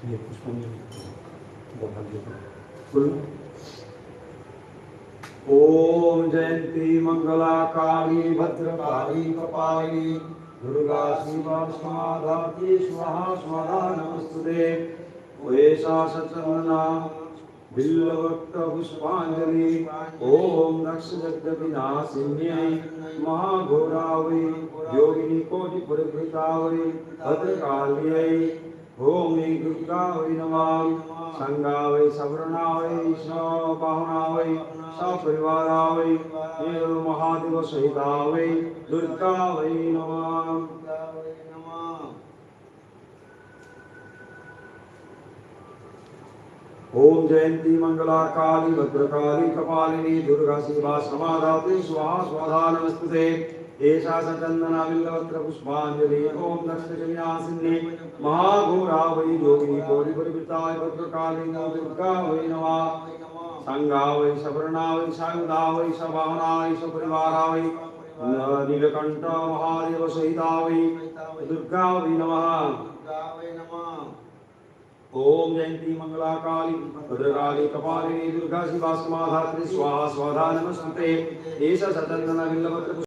ये पुष्पांजलि बोलो। ओम जयंती मंगला काली भद्रकाली कपाली दुर्गा शिवा समाधात्री स्वाहा स्वाहा नमस्तुते। ओएषा सचंदना बिल्ववृक्त पुष्पांजलि ओम दक्ष जगद विनाशिन्यै महाघोरावै योगिनी कोटि परिवृतावै भद्रकाल्यै ओम दुर्गावै नमः। संगावै सवर्णावै सबाहुनावै सपरिवारावै देव महादेव सहितावै दुर्गावै नमः। ओम जयंती मंगला काली भद्रकाली कपालिनी दुर्गा शिवा समाधात्री स्वाहा स्वाहा नमस्तुते। एषा सचंदना बिल्वपत्र पुष्पांजलि ओम दक्षिणासिन्ये महाघोरा वै योगिनी कोटि परिवृताय भद्रकाली दुर्गा वै नमः। संगा वै सवर्णा वै सायुधा वै सबाहुना वै सपरिवारा वै नीलकंठ महादेव सहिता वै दुर्गा वै नमः। ओम जयंती मंगला काली भद्रकाली कपालिनी दुर्गा शिवा समाधात्री स्वाहा स्वाहा नमस्तुते। एषा सचंदना बिल्वपत्र